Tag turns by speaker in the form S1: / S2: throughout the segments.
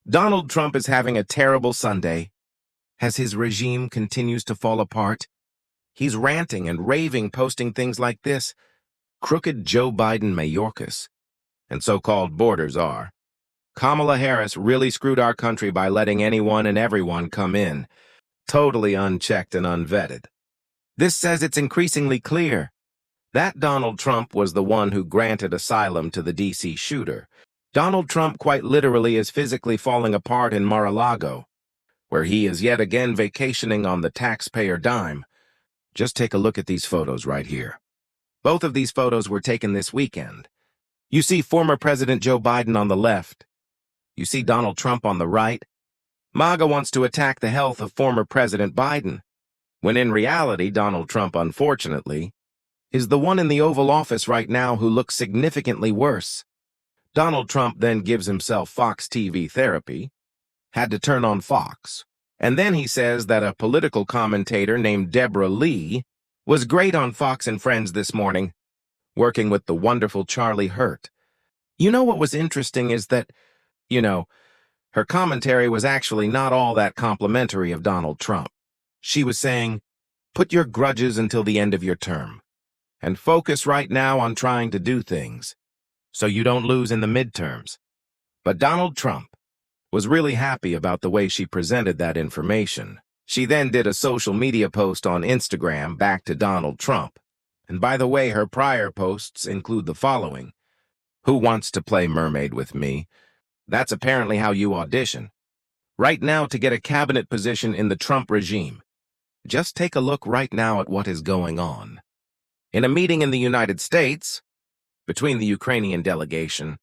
S1: Donald Trump is having a terrible Sunday. As his regime continues to fall apart, he's ranting and raving, posting things like this: crooked Joe Biden Mayorkas, and so-called borders are. Kamala Harris really screwed our country by letting anyone and everyone come in, totally unchecked and unvetted. This says it's increasingly clear that Donald Trump was the one who granted asylum to the D.C. shooter. Donald Trump quite literally is physically falling apart in Mar-a-Lago, where he is yet again vacationing on the taxpayer dime. Just take a look at these photos right here. Both of these photos were taken this weekend. You see former President Joe Biden on the left. You see Donald Trump on the right. MAGA wants to attack the health of former President Biden, when in reality, Donald Trump, unfortunately, is the one in the Oval Office right now who looks significantly worse. Donald Trump then gives himself Fox TV therapy, had to turn on Fox, and then he says that a political commentator named Deborah Lee was great on Fox and Friends this morning, working with the wonderful Charlie Hurt. You know what was interesting is that, her commentary was actually not all that complimentary of Donald Trump. She was saying, put your grudges until the end of your term, and focus right now on trying to do things, so you don't lose in the midterms. But Donald Trump was really happy about the way she presented that information. She then did a social media post on Instagram back to Donald Trump. And by the way, her prior posts include the following: who wants to play mermaid with me? That's apparently how you audition. Right now to get a cabinet position in the Trump regime. Just take a look right now at what is going on. In a meeting in the United States, between the Ukrainian delegation,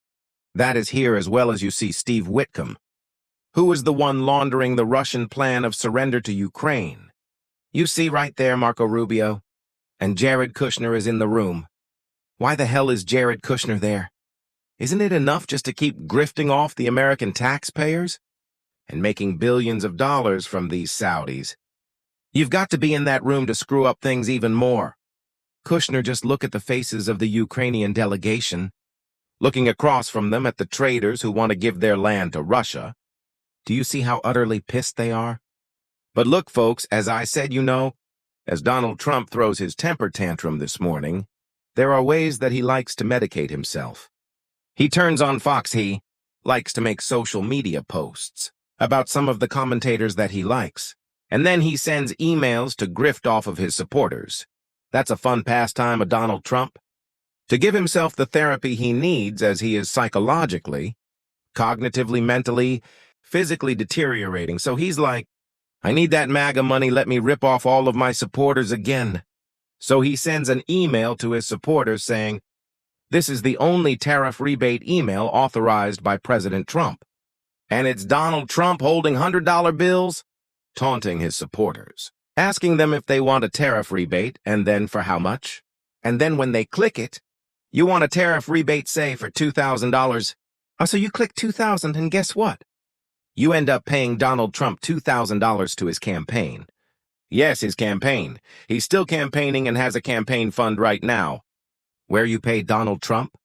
S1: that is here, as well as you see Steve Whitcomb, who is the one laundering the Russian plan of surrender to Ukraine. You see right there Marco Rubio, and Jared Kushner is in the room. Why the hell is Jared Kushner there? Isn't it enough just to keep grifting off the American taxpayers and making billions of dollars from these Saudis? You've got to be in that room to screw up things even more. Kushner, just look at the faces of the Ukrainian delegation, looking across from them at the traders who want to give their land to Russia. Do you see how utterly pissed they are? But look, folks, as I said, as Donald Trump throws his temper tantrum this morning, there are ways that he likes to medicate himself. He turns on Fox. He likes to make social media posts about some of the commentators that he likes, and then he sends emails to grift off of his supporters. That's a fun pastime of Donald Trump. To give himself the therapy he needs, as he is psychologically, cognitively, mentally, physically deteriorating. So he's like, I need that MAGA money, let me rip off all of my supporters again. So he sends an email to his supporters saying, this is the only tariff rebate email authorized by President Trump. And it's Donald Trump holding $100 bills, taunting his supporters, asking them if they want a tariff rebate, and then for how much. And then when they click it, you want a tariff rebate, say, for $2,000. So you click $2,000, and guess what? You end up paying Donald Trump $2,000 to his campaign. Yes, his campaign. He's still campaigning and has a campaign fund right now. Where you pay Donald Trump?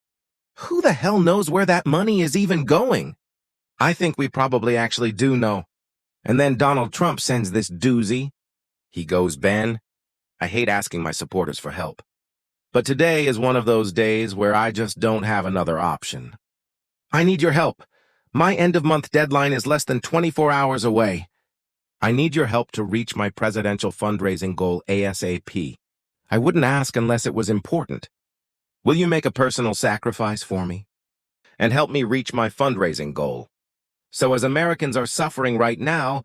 S1: Who the hell knows where that money is even going? I think we probably actually do know. And then Donald Trump sends this doozy. He goes, Ben, I hate asking my supporters for help, but today is one of those days where I just don't have another option. I need your help. My end-of-month deadline is less than 24 hours away. I need your help to reach my presidential fundraising goal ASAP. I wouldn't ask unless it was important. Will you make a personal sacrifice for me and help me reach my fundraising goal? So as Americans are suffering right now,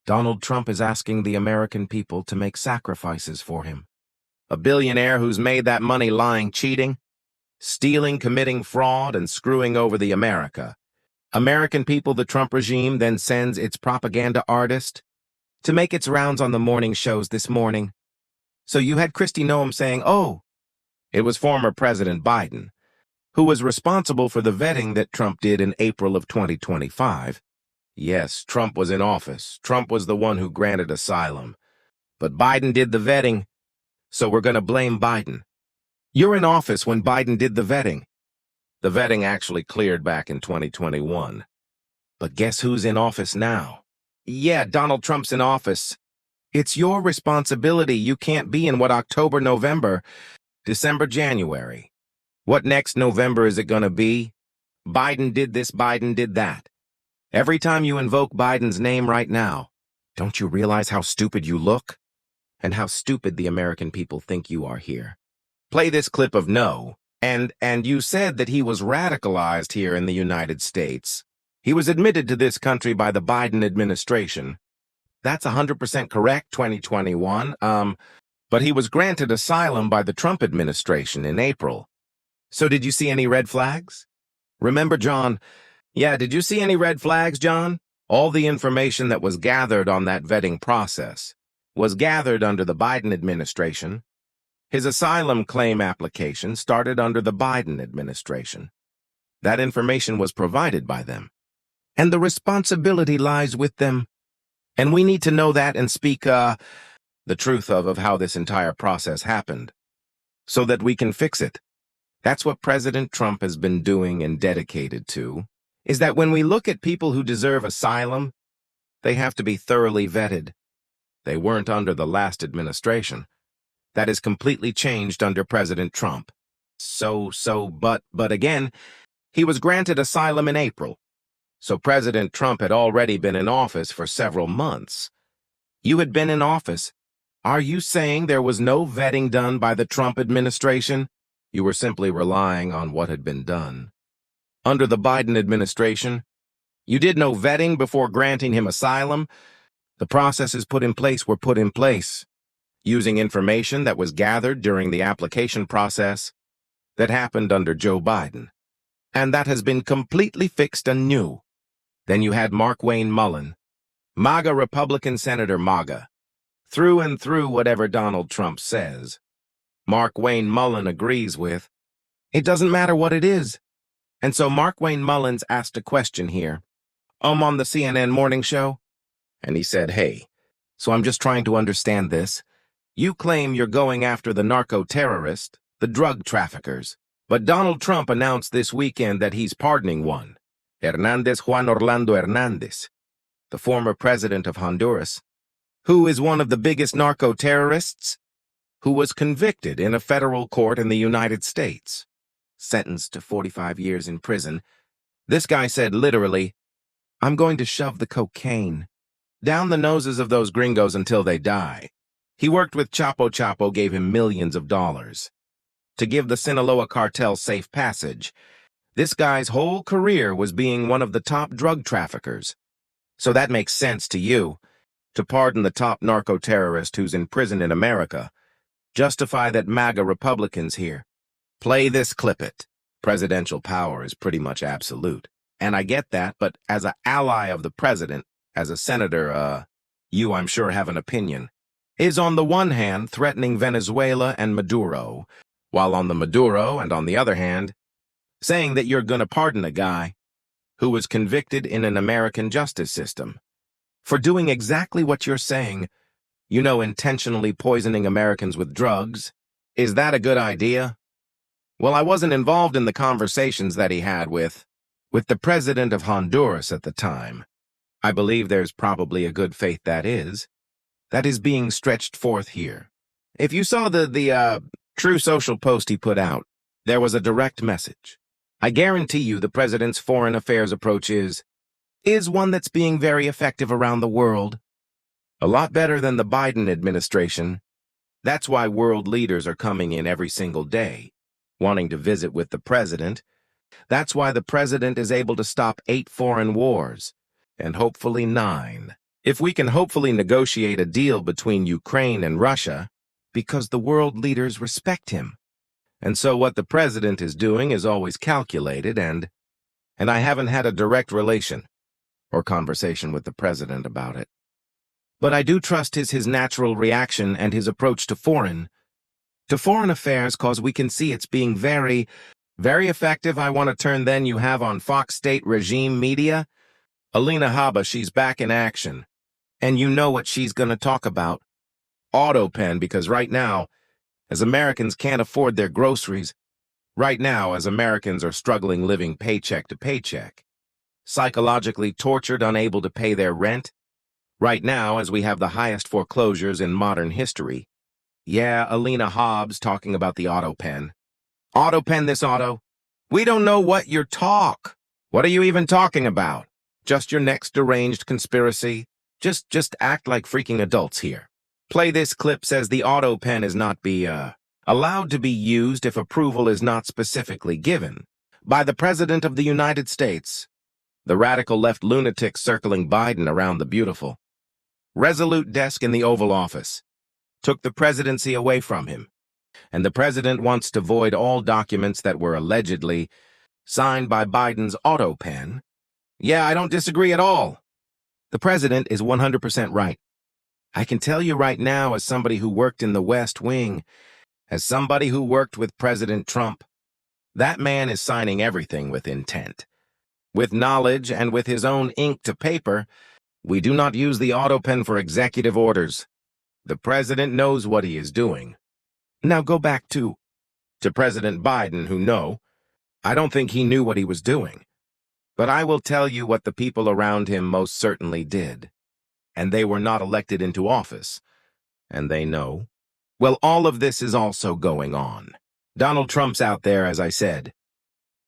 S1: Donald Trump is asking the American people to make sacrifices for him. A billionaire who's made that money lying, cheating, stealing, committing fraud, and screwing over the American people. The Trump regime then sends its propaganda artist to make its rounds on the morning shows this morning. So you had Kristi Noem saying, oh, it was former President Biden who was responsible for the vetting that Trump did in April of 2025. Yes, Trump was in office. Trump was the one who granted asylum. But Biden did the vetting, so we're going to blame Biden. You're in office when Biden did the vetting. The vetting actually cleared back in 2021. But guess who's in office now? Yeah, Donald Trump's in office. It's your responsibility. You can't be in what October, November, December, January. What next November is it going to be? Biden did this, Biden did that. Every time you invoke Biden's name right now, don't you realize how stupid you look? And how stupid the American people think you are here. Play this clip of no. And you said that he was radicalized here in the United States. He was admitted to this country by the Biden administration. That's 100% correct, 2021. But he was granted asylum by the Trump administration in April. So did you see any red flags? Remember, John? Yeah, did you see any red flags, John? All the information that was gathered on that vetting process was gathered under the Biden administration. His asylum claim application started under the Biden administration. That information was provided by them. And the responsibility lies with them. And we need to know that and speak the truth of how this entire process happened, so that we can fix it. That's what President Trump has been doing and dedicated to, is that when we look at people who deserve asylum, they have to be thoroughly vetted. They weren't under the last administration. That is completely changed under President Trump. But again, he was granted asylum in April. So President Trump had already been in office for several months. You had been in office. Are you saying there was no vetting done by the Trump administration? You were simply relying on what had been done. Under the Biden administration, you did no vetting before granting him asylum. The processes put in place were put in place, using information that was gathered during the application process that happened under Joe Biden. And that has been completely fixed anew. Then you had Mark Wayne Mullen, MAGA Republican Senator MAGA. Through and through whatever Donald Trump says, Mark Wayne Mullen agrees with. It doesn't matter what it is. And so Mark Wayne Mullins asked a question here. On the CNN morning show. And he said, hey, so I'm just trying to understand this. You claim you're going after the narco-terrorists, the drug traffickers. But Donald Trump announced this weekend that he's pardoning one, Juan Orlando Hernandez, the former president of Honduras, who is one of the biggest narco-terrorists, who was convicted in a federal court in the United States, sentenced to 45 years in prison. This guy said literally, I'm going to shove the cocaine down the noses of those gringos until they die. He worked with Chapo. Chapo gave him millions of dollars to give the Sinaloa cartel safe passage. This guy's whole career was being one of the top drug traffickers. So that makes sense to you, to pardon the top narco-terrorist who's in prison in America. Justify that MAGA Republicans here. Play this, clip it. Presidential power is pretty much absolute. And I get that, but as an ally of the president, as a senator, you, I'm sure, have an opinion, is on the one hand threatening Venezuela and Maduro, while on the Maduro and on the other hand, saying that you're going to pardon a guy who was convicted in an American justice system for doing exactly what you're saying, intentionally poisoning Americans with drugs. Is that a good idea? Well, I wasn't involved in the conversations that he had with the president of Honduras at the time. I believe there's probably a good faith that is being stretched forth here. If you saw the True Social post he put out, there was a direct message. I guarantee you the president's foreign affairs approach is one that's being very effective around the world. A lot better than the Biden administration. That's why world leaders are coming in every single day, wanting to visit with the president. That's why the president is able to stop 8 foreign wars, and hopefully 9. If we can hopefully negotiate a deal between Ukraine and Russia, because the world leaders respect him. And so what the president is doing is always calculated, and I haven't had a direct relation or conversation with the president about it. But I do trust his natural reaction and his approach to foreign affairs, cause we can see it's being very, very effective. I want to turn then you have on Fox State regime media. Alina Habba, she's back in action. And you know what she's going to talk about. Autopen, because right now, as Americans can't afford their groceries, right now as Americans are struggling living paycheck to paycheck, psychologically tortured, unable to pay their rent. Right now, as we have the highest foreclosures in modern history. Yeah, Alina Hobbs talking about the auto pen. Auto pen this auto? We don't know what you're talk. What are you even talking about? Just your next deranged conspiracy? Just act like freaking adults here. Play this clip says the auto pen is not allowed to be used if approval is not specifically given by the President of the United States. The radical left lunatic circling Biden around the beautiful, resolute desk in the Oval Office took the presidency away from him, and the president wants to void all documents that were allegedly signed by Biden's auto pen. Yeah, I don't disagree at all. The president is 100% right. I can tell you right now, as somebody who worked in the West Wing, as somebody who worked with President Trump, that man is signing everything with intent. With knowledge and with his own ink to paper, we do not use the auto pen for executive orders. The president knows what he is doing. Now go back to President Biden, who I don't think he knew what he was doing. But I will tell you what the people around him most certainly did. And they were not elected into office. And they know. Well, all of this is also going on. Donald Trump's out there, as I said.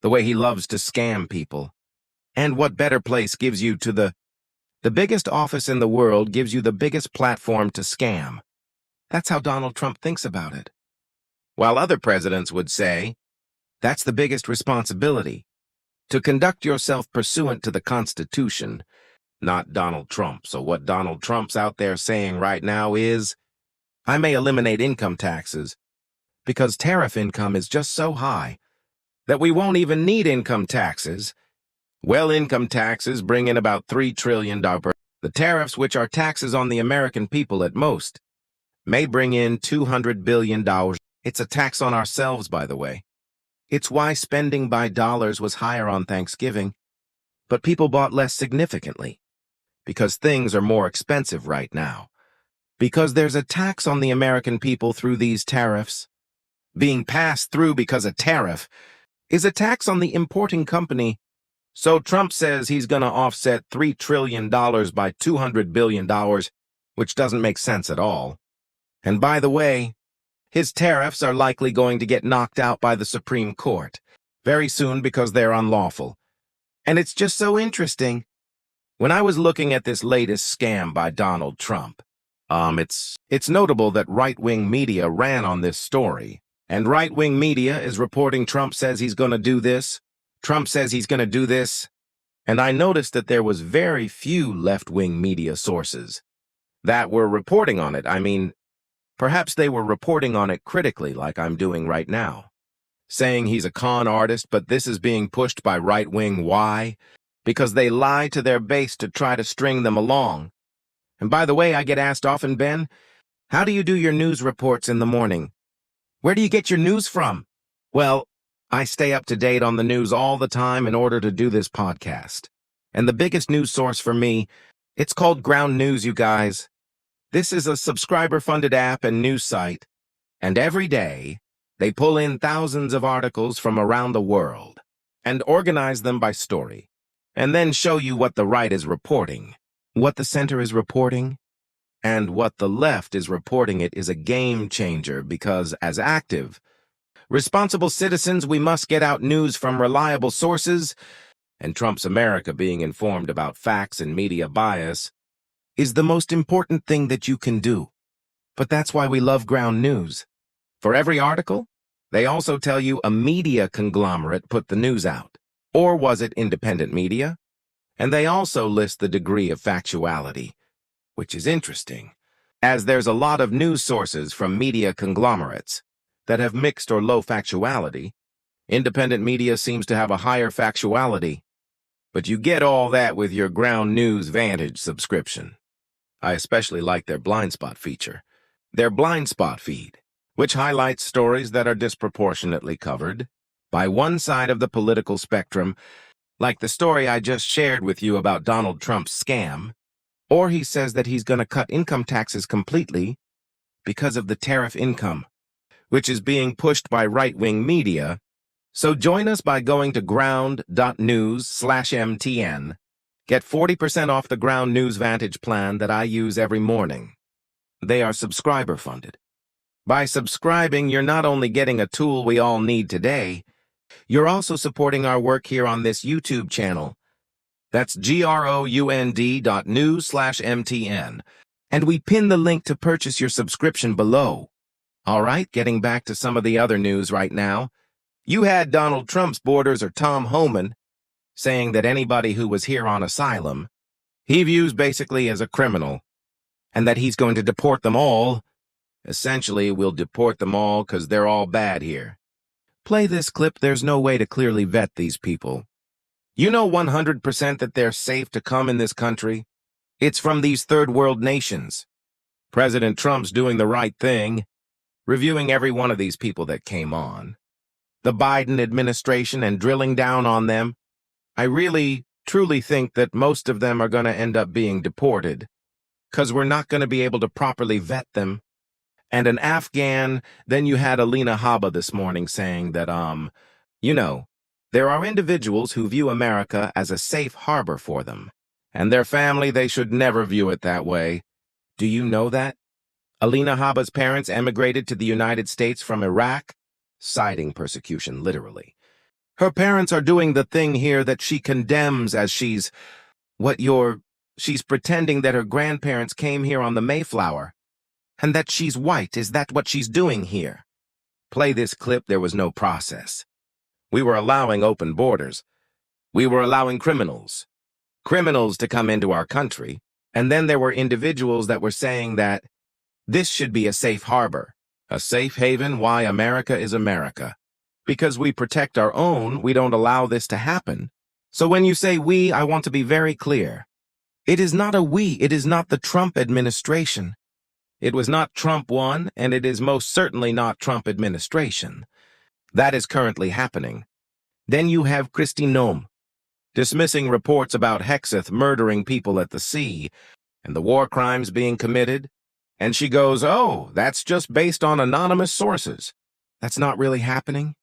S1: The way he loves to scam people. And what better place gives you to the biggest office in the world gives you the biggest platform to scam. That's how Donald Trump thinks about it. While other presidents would say, that's the biggest responsibility, to conduct yourself pursuant to the Constitution, not Donald Trump. So what Donald Trump's out there saying right now is, I may eliminate income taxes because tariff income is just so high that we won't even need income taxes. Well, income taxes bring in about $3 trillion. The tariffs, which are taxes on the American people at most, may bring in $200 billion. It's a tax on ourselves, by the way. It's why spending by dollars was higher on Thanksgiving, but people bought less significantly, because things are more expensive right now. Because there's a tax on the American people through these tariffs. Being passed through because a tariff is a tax on the importing company. So Trump says he's going to offset $3 trillion by $200 billion, which doesn't make sense at all. And by the way, his tariffs are likely going to get knocked out by the Supreme Court very soon because they're unlawful. And it's just so interesting. When I was looking at this latest scam by Donald Trump, it's notable that right-wing media ran on this story. And right-wing media is reporting Trump says he's going to do this. Trump says he's going to do this. And I noticed that there was very few left-wing media sources that were reporting on it. I mean, perhaps they were reporting on it critically, like I'm doing right now, saying he's a con artist, but this is being pushed by right-wing. Why? Because they lie to their base to try to string them along. And by the way, I get asked often, Ben, how do you do your news reports in the morning? Where do you get your news from? Well, I stay up to date on the news all the time in order to do this podcast. And the biggest news source for me, it's called Ground News, you guys. This is a subscriber-funded app and news site. And every day, they pull in thousands of articles from around the world and organize them by story, and then show you what the right is reporting, what the center is reporting, and what the left is reporting. It is a game changer because, as active, responsible citizens, we must get out news from reliable sources, and Trump's America, being informed about facts and media bias, is the most important thing that you can do. But that's why we love Ground News. For every article, they also tell you a media conglomerate put the news out. Or was it independent media? And they also list the degree of factuality, which is interesting, as there's a lot of news sources from media conglomerates that have mixed or low factuality. Independent media seems to have a higher factuality, but you get all that with your Ground News Vantage subscription. I especially like their blind spot feature, their blind spot feed, which highlights stories that are disproportionately covered by one side of the political spectrum, like the story I just shared with you about Donald Trump's scam, or he says that he's going to cut income taxes completely because of the tariff income, which is being pushed by right-wing media So join us by going to ground.news/MTN. Get 40% off the Ground News Vantage plan that I use every morning. They are subscriber funded. By subscribing, you're not only getting a tool we all need today, you're also supporting our work here on this YouTube channel. That's ground.news/MTN. And we pin the link to purchase your subscription below. All right, getting back to some of the other news right now. You had Donald Trump's borders or Tom Homan saying that anybody who was here on asylum, he views basically as a criminal, and that he's going to deport them all. Essentially, we'll deport them all because they're all bad here. Play this clip. There's no way to clearly vet these people. You know 100% that they're safe to come in this country? It's from these third world nations. President Trump's doing the right thing, reviewing every one of these people that came on. The Biden administration and drilling down on them. I really, truly think that most of them are going to end up being deported, because we're not going to be able to properly vet them. And an Afghan, then you had Alina Habba this morning saying that, there are individuals who view America as a safe harbor for them, and their family, they should never view it that way. Do you know that? Alina Habba's parents emigrated to the United States from Iraq, citing persecution, literally. Her parents are doing the thing here that she condemns as she's pretending that her grandparents came here on the Mayflower, and that she's white. Is that what she's doing here? Play this clip. There was no process. We were allowing open borders. We were allowing criminals to come into our country, and then there were individuals that were saying that this should be a safe harbor, a safe haven. Why America is America. Because we protect our own, we don't allow this to happen. So when you say we, I want to be very clear. It is not a we, it is not the Trump administration. It was not Trump 1, and it is most certainly not Trump administration. That is currently happening. Then you have Kristi Noem, dismissing reports about Hexeth murdering people at the sea, and the war crimes being committed. And she goes, oh, that's just based on anonymous sources. That's not really happening.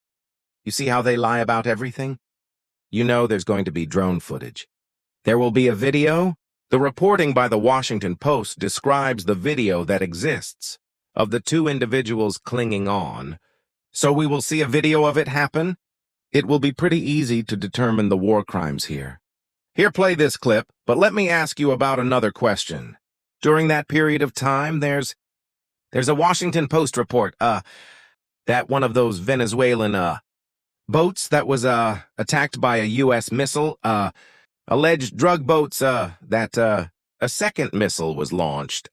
S1: You see how they lie about everything? You know there's going to be drone footage. There will be a video. The reporting by the Washington Post describes the video that exists of the two individuals clinging on. So we will see a video of it happen. It will be pretty easy to determine the war crimes here. Here, play this clip, but let me ask you about another question. During that period of time, there's a Washington Post report, that one of those Venezuelan, boats that was, attacked by a U.S. missile, alleged drug boats, that a second missile was launched,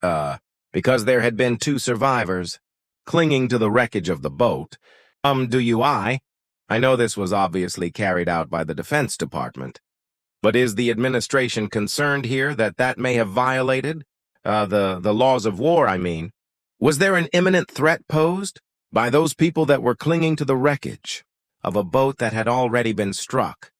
S1: because there had been 2 survivors clinging to the wreckage of the boat. I know this was obviously carried out by the Defense Department, but is the administration concerned here that that may have violated, the laws of war, I mean? Was there an imminent threat posed by those people that were clinging to the wreckage of a boat that had already been struck?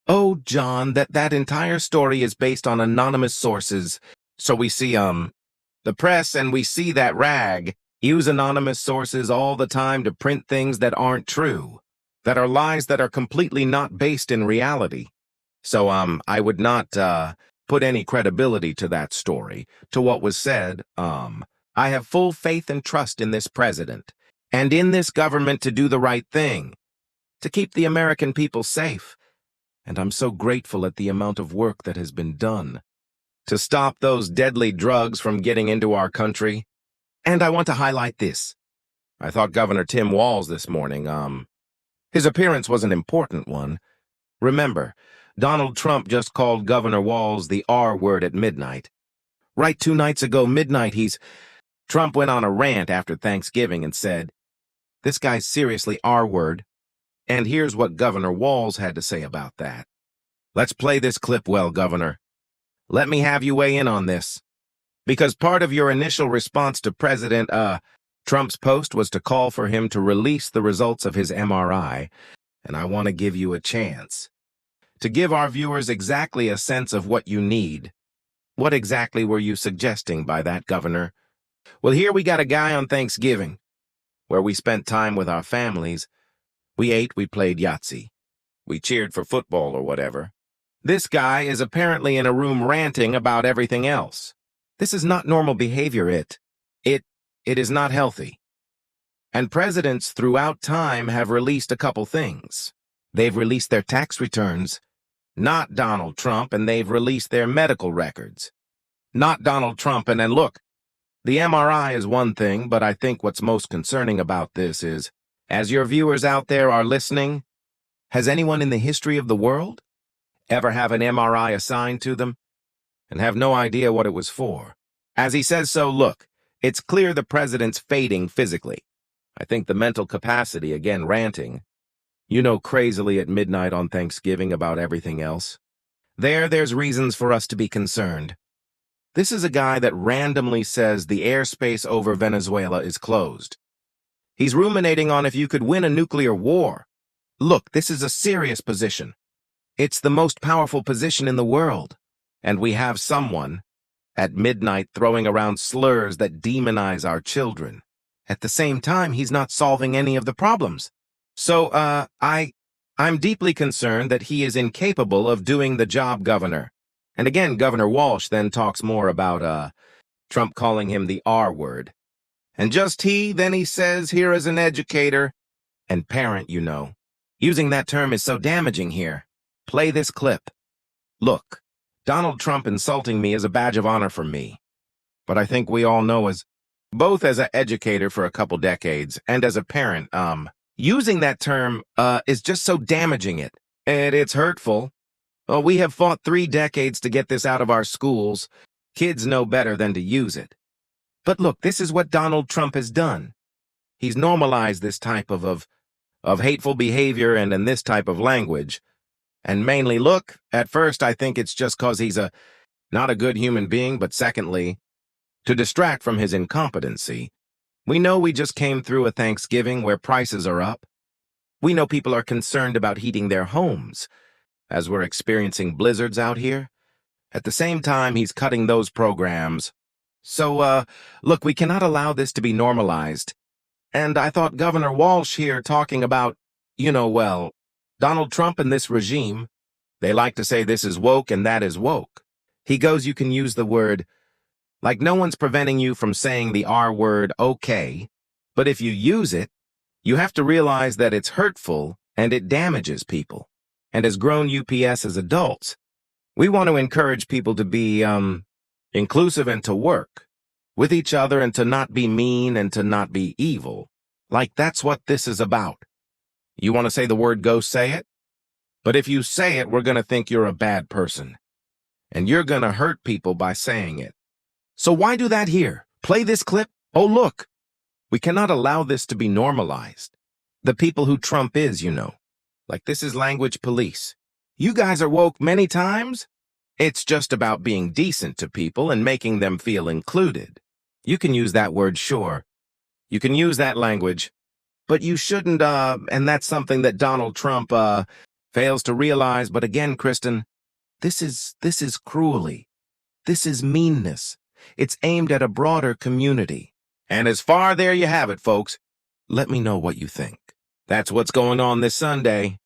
S1: Oh, John, that entire story is based on anonymous sources. So we see, the press, and we see that rag use anonymous sources all the time to print things that aren't true, that are lies that are completely not based in reality. So, I would not, put any credibility to that story, to what was said. I have full faith and trust in this president and in this government to do the right thing, to keep the American people safe. And I'm so grateful at the amount of work that has been done to stop those deadly drugs from getting into our country. And I want to highlight this. I thought Governor Tim Walz this morning, his appearance was an important one. Remember, Donald Trump just called Governor Walz the R word at midnight. Right 2 nights ago, midnight, Trump went on a rant after Thanksgiving and said, this guy's seriously R word. And here's what Governor Walz had to say about that. Let's play this clip well, Governor. Let me have you weigh in on this. Because part of your initial response to President, Trump's post was to call for him to release the results of his MRI, and I want to give you a chance to give our viewers exactly a sense of what you need. What exactly were you suggesting by that, Governor? Well, here we got a guy on Thanksgiving, where we spent time with our families, We ate, we played Yahtzee. We cheered for football or whatever. This guy is apparently in a room ranting about everything else. This is not normal behavior, it is not healthy. And presidents throughout time have released a couple things. They've released their tax returns, not Donald Trump, and they've released their medical records. Not Donald Trump, and then look, the MRI is one thing, but I think what's most concerning about this is, as your viewers out there are listening, has anyone in the history of the world ever have an MRI assigned to them and have no idea what it was for? As he says so, look, it's clear the president's fading physically. I think the mental capacity, again, ranting, crazily at midnight on Thanksgiving about everything else. There's reasons for us to be concerned. This is a guy that randomly says the airspace over Venezuela is closed. He's ruminating on if you could win a nuclear war. Look, this is a serious position. It's the most powerful position in the world. And we have someone at midnight throwing around slurs that demonize our children. At the same time, he's not solving any of the problems. So, I'm deeply concerned that he is incapable of doing the job, Governor. And again, Governor Walsh then talks more about, Trump calling him the R word. And then he says, here as an educator and parent, Using that term is so damaging here. Play this clip. Look, Donald Trump insulting me is a badge of honor for me. But I think we all know both as an educator for a couple decades and as a parent, using that term, is just so damaging it. And it's hurtful. Well, we have fought 3 decades to get this out of our schools. Kids know better than to use it. But look, this is what Donald Trump has done. He's normalized this type of hateful behavior and in this type of language. And mainly, look, at first I think it's just because he's not a good human being, but secondly, to distract from his incompetency. We know we just came through a Thanksgiving where prices are up. We know people are concerned about heating their homes, as we're experiencing blizzards out here. At the same time, he's cutting those programs. So, look, we cannot allow this to be normalized. And I thought Governor Walsh here talking about, Donald Trump and this regime, they like to say this is woke and that is woke. He goes, you can use the word, like no one's preventing you from saying the R word, okay, but if you use it, you have to realize that it's hurtful and it damages people. And as grown UPS as adults, we want to encourage people to be, inclusive and to work with each other and to not be mean and to not be evil. Like that's what this is about. You want to say the word go say it? But if you say it, we're going to think you're a bad person. And you're going to hurt people by saying it. So why do that here? Play this clip? Oh, look. We cannot allow this to be normalized. The people who Trump is, Like this is language police. You guys are woke many times. It's just about being decent to people and making them feel included. You can use that word, sure. You can use that language. But you shouldn't, and that's something that Donald Trump, fails to realize. But again, Kristen, this is cruelty. This is meanness. It's aimed at a broader community. And there you have it, folks. Let me know what you think. That's what's going on this Sunday.